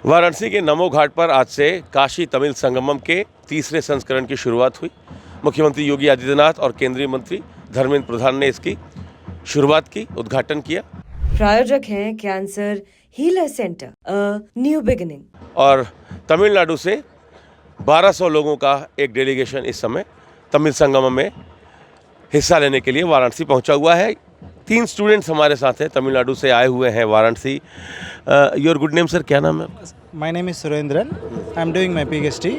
वाराणसी के नमो घाट पर आज से काशी तमिल संगमम के तीसरे संस्करण की शुरुआत हुई। मुख्यमंत्री योगी आदित्यनाथ और केंद्रीय मंत्री धर्मेंद्र प्रधान ने इसकी शुरुआत की, उद्घाटन किया। प्रायोजक हैं cancer healer centre, new beginning. और तमिलनाडु से 1200 लोगों का एक डेलीगेशन इस समय तमिल संगमम में हिस्सा लेने के लिए वाराणसी पहुंचा हुआ है। 3 स्टूडेंट्स हमारे साथ हैं, तमिलनाडु से आए हुए हैं Varanasi. Your good name sir, क्या नाम है आपका? My name is Surendran. I am doing my PhD.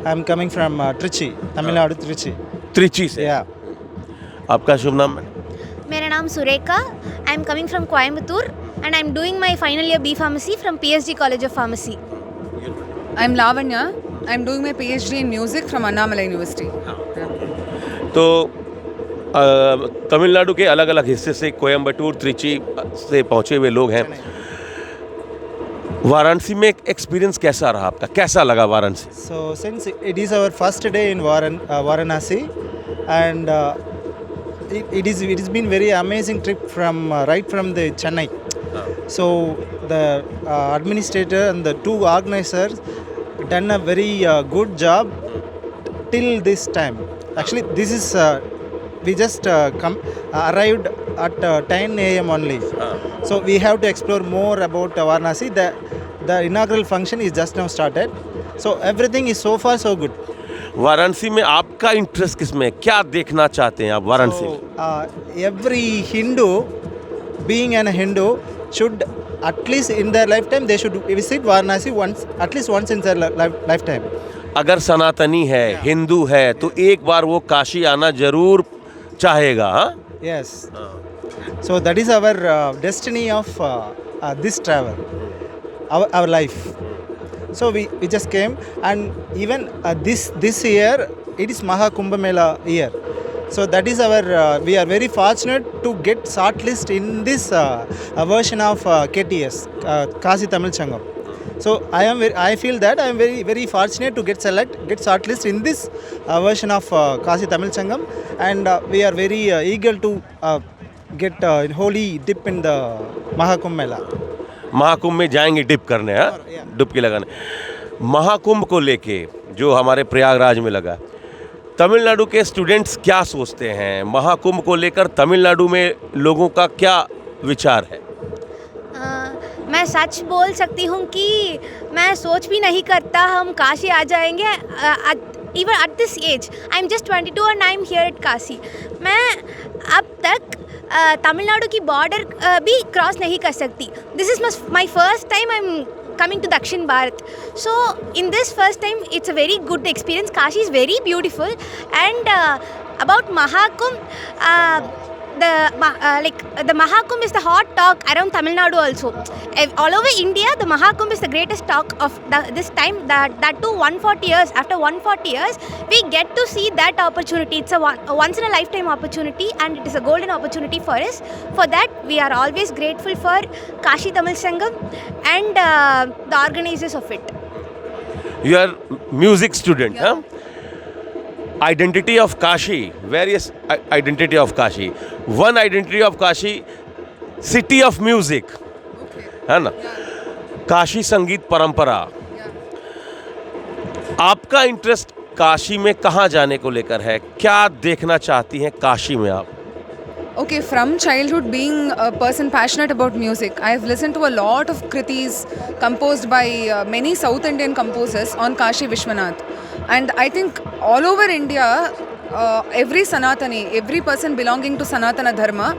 I am coming from Trichy, Tamil Nadu, Trichy. Trichy से। Yeah. आपका शुभ नाम है? मेरा नाम Surekha. I am coming from Coimbatore and I am doing my final year B Pharmacy from PSG College of Pharmacy. I am Lavanya. I am doing my PhD in music from Annamalai University. तो तमिलनाडु के अलग अलग हिस्से से कोयम्बटूर, त्रिची से पहुँचे हुए लोग हैं। वाराणसी में एक्सपीरियंस कैसा रहा आपका, कैसा लगा Varanasi? So since it is our first day in Varanasi, and it has been very amazing trip from right from the Chennai. So the administrator and the 2 organizers done a very good job till this time. Actually, this is we just arrived at 10 a.m. only. So we have to explore more about Varanasi. The inaugural function is just now started. So everything is so far so good. Varanasi में आपका interest किस में, क्या देखना चाहते हैं आप वाराणसी में? So every Hindu, being an Hindu, should at least in their lifetime they should visit Varanasi once, at least once in their lifetime. अगर सनातनी है, हिंदू है, तो एक बार वो काशी आना जरूर चाहेगा। हाँ? Yes. So that is our destiny of this travel, our life. So we just came, and even this year it is Maha Kumbh Mela year. So that is our we are very fortunate to get shortlist in this version of KTS, Kashi Tamil Sangam. So I feel that I am very fortunate to get shortlist in this version of Kashi Tamil Sangam, and we are very eager to get holy dip in the Mahakumbh Mela. Mahakumbh में जाएंगे dip करने, डुबकी लगाने। महाकुंभ को लेके जो हमारे प्रयागराज में लगा, तमिलनाडु के स्टूडेंट्स क्या सोचते हैं? महाकुंभ को लेकर तमिलनाडु में लोगों का क्या विचार है? मैं सच बोल सकती हूँ कि मैं सोच भी नहीं करता हम काशी आ जाएंगे. Even at this age I am just 22 and I am here at Kashi. मैं अब तक तमिलनाडु की बॉर्डर भी क्रॉस नहीं कर सकती. This is my first time I am coming to Dakshin Bharat. So in this first time it's a very good experience. Kashi is very beautiful, and about Mahakumbh, the Mahakumbh is the hot talk around Tamil Nadu also. All over India, the Mahakumbh is the greatest talk of this time. That too 140 years. After 140 years, we get to see that opportunity. It's a once in a lifetime opportunity, and it is a golden opportunity for us. For that, we are always grateful for Kashi Tamil Sangam and the organizers of it. You are music student, Yeah. huh? Identity of Kashi, various identity of Kashi. One identity of Kashi, city of music, है ना? काशी संगीत परंपरा। आपका interest Kashi में कहाँ जाने को लेकर है? क्या देखना चाहती हैं काशी में आप? Okay, from childhood, being a person passionate about music, I have listened to a lot of kritis composed by many South Indian composers on Kashi Vishwanath. And I think all over India, every Sanatani, every person belonging to Sanatana Dharma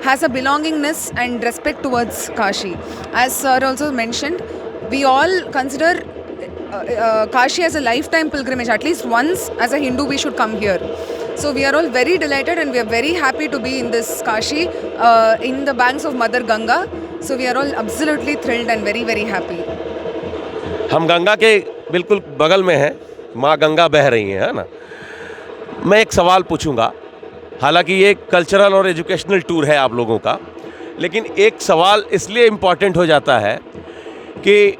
has a belongingness and respect towards Kashi. As Sir also mentioned, we all consider Kashi as a lifetime pilgrimage. At least once as a Hindu we should come here. So we are all very delighted and we are very happy to be in this Kashi, in the banks of Mother Ganga. So we are all absolutely thrilled and very very happy. हम गंगा के बिल्कुल बगल में हैं, माँ गंगा बह रही हैं, है ना? मैं एक सवाल पूछूंगा, हालांकि ये कल्चरल और एजुकेशनल टूर है आप लोगों का, लेकिन एक सवाल इसलिए इम्पॉर्टेंट हो जाता है कि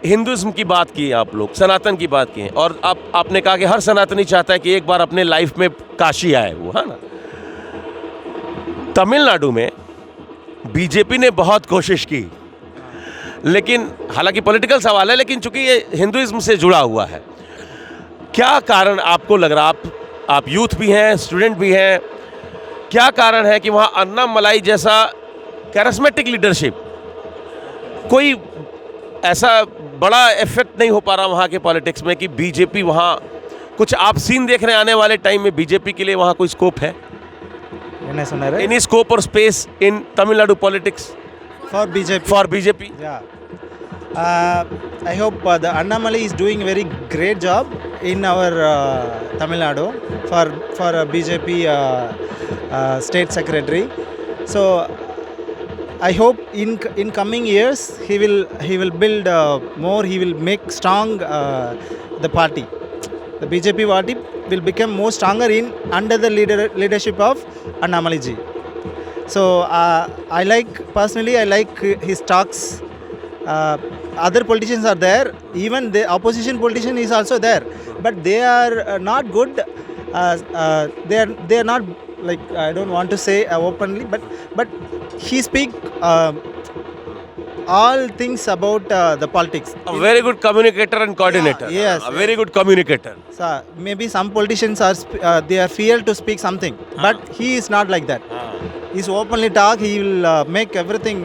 हिंदुज़्म की बात की है आप लोग, सनातन की बात की है, और आपने कहा कि हर सनातनी चाहता है कि एक बार अपने लाइफ में काशी आए वो, है ना? तमिलनाडु में बीजेपी ने बहुत कोशिश की लेकिन हालांकि पॉलिटिकल सवाल है, लेकिन चूंकि ये हिंदुइज्म से जुड़ा हुआ है, क्या कारण आपको लग रहा, आप यूथ भी हैं, स्टूडेंट भी हैं, क्या कारण है कि वहाँ अन्नामलाई जैसा कैरिस्मेटिक लीडरशिप, कोई ऐसा बड़ा इफेक्ट नहीं हो पा रहा वहाँ के पॉलिटिक्स में कि बीजेपी वहाँ कुछ आप सीन देख रहे हैं आने वाले टाइम में बीजेपी के लिए वहाँ कोई स्कोप है? என்ன சொன்னாரு? Any scope or space in Tamil Nadu politics For BJP. for BJP? Yeah. I hope the Annamalai is doing very great job in our Tamil Nadu for BJP state secretary. So I hope in coming years he will build more. He will make strong the party. The BJP party will become more stronger under the leadership of Annamalai ji. So I like his talks. Other politicians are there, even the opposition politician is also there, but they are not good. They are not, like, I don't want to say openly, but he speak all things about the politics. A very good communicator and coordinator. Yeah, yes, A very good communicator. So maybe some politicians are they are fear to speak something, but he is not like that. He's openly talk. He will make everything.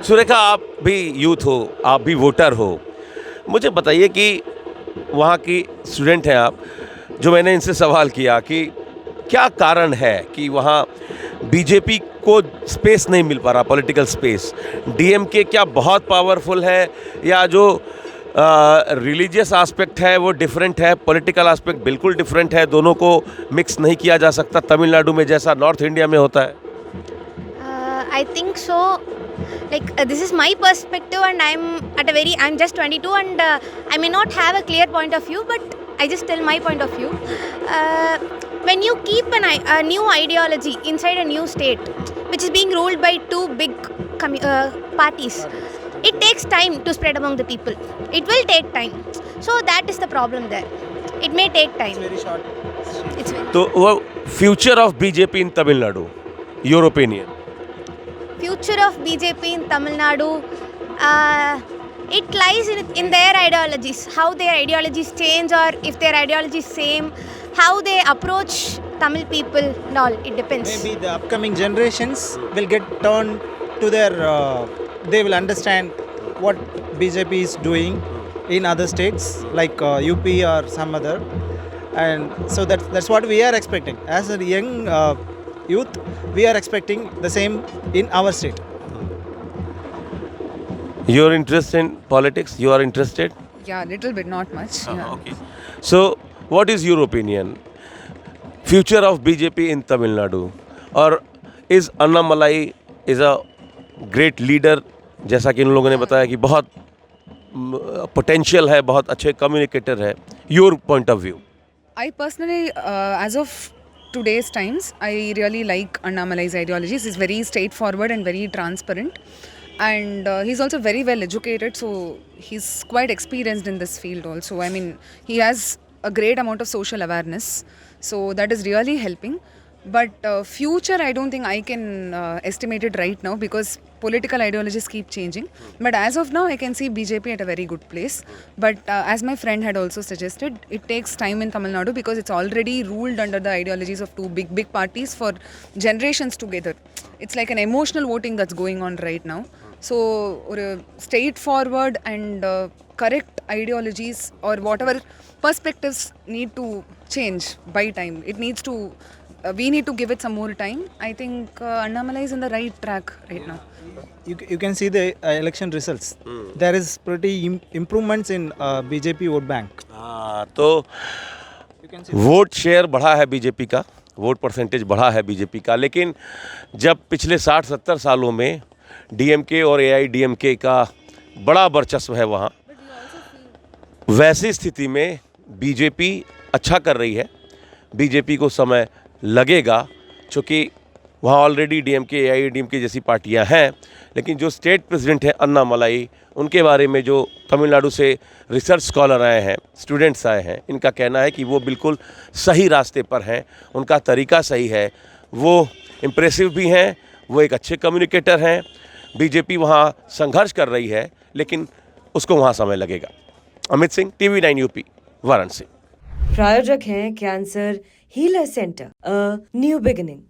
Surekha, आप भी youth हो, आप भी voter हो, मुझे बताइए कि वहाँ की स्टूडेंट हैं आप, जो मैंने इनसे सवाल किया कि क्या कारण है कि वहाँ बीजेपी को स्पेस नहीं मिल पा रहा, पॉलिटिकल स्पेस? डीएमके क्या बहुत पावरफुल है, या जो रिलीजियस एस्पेक्ट है वो डिफरेंट है, पॉलिटिकल एस्पेक्ट बिल्कुल डिफरेंट है, दोनों को मिक्स नहीं किया जा सकता तमिलनाडु में जैसा नॉर्थ इंडिया में होता है? I think so. Like this is my perspective, and I'm just 22, and I may not have a clear point of view, but I just tell my point of view. When you keep a new ideology inside a new state, which is being ruled by two big parties, it takes time to spread among the people. It will take time. So that is the problem there. It may take time. Very short. It's very तो वो future of BJP in Tamil Nadu, your opinion? future of BJP in Tamil Nadu, it lies in their ideologies, how their ideologies change, or if their ideologies same, how they approach Tamil people and all, it depends. Maybe the upcoming generations will get turned to their, they will understand what BJP is doing in other states like UP or some other, and so that's what we are expecting as a young youth. We are expecting the same in our state. Your interest in politics, you are interested? Yeah, little bit, not much. Yeah. Okay. So what is your opinion? Future of BJP in Tamil Nadu, or is Annamalai is a great leader, जैसा कि इन लोगों ने बताया कि बहुत potential है, बहुत अच्छे कम्युनिकेटर है? Your point of view? I personally, as of today's times, I really like Annamalai's ideologies. He's very straightforward and very transparent, and he's also very well educated, so he's quite experienced in this field also. I mean, he has a great amount of social awareness, so that is really helping. But future, I don't think I can estimate it right now, because political ideologies keep changing. But as of now, I can see BJP at a very good place. But as my friend had also suggested, it takes time in Tamil Nadu, because it's already ruled under the ideologies of two big parties for generations together. It's like an emotional voting that's going on right now. So straightforward and correct ideologies or whatever perspectives need to change by time. It needs to we need to give it some more time. I think Annamalai is in the right track right now. You can see the election results. There is pretty improvements in BJP vote bank. हाँ, तो vote share बढ़ा है BJP का, vote percentage बढ़ा है BJP का, लेकिन जब पिछले 60-70 सालों में डीएमके और एआईडीएमके का बड़ा वर्चस्व है वहाँ, वैसी स्थिति में बीजेपी अच्छा कर रही है। बीजेपी को समय लगेगा, क्योंकि वहाँ ऑलरेडी डीएमके एआईडीएमके जैसी पार्टियाँ हैं, लेकिन जो स्टेट प्रेसिडेंट हैं अन्नामलाई, उनके बारे में जो तमिलनाडु से रिसर्च स्कॉलर आए हैं, स्टूडेंट्स आए हैं, इनका कहना है कि वो बिल्कुल सही रास्ते पर हैं, उनका तरीका सही है, वो इम्प्रेसिव भी हैं, वो एक अच्छे कम्युनिकेटर हैं। बीजेपी वहाँ संघर्ष कर रही है, लेकिन उसको वहाँ समय लगेगा। Amit Singh, TV9 UP, Varanasi. प्रायोजक हैं cancer healer centre, a new beginning.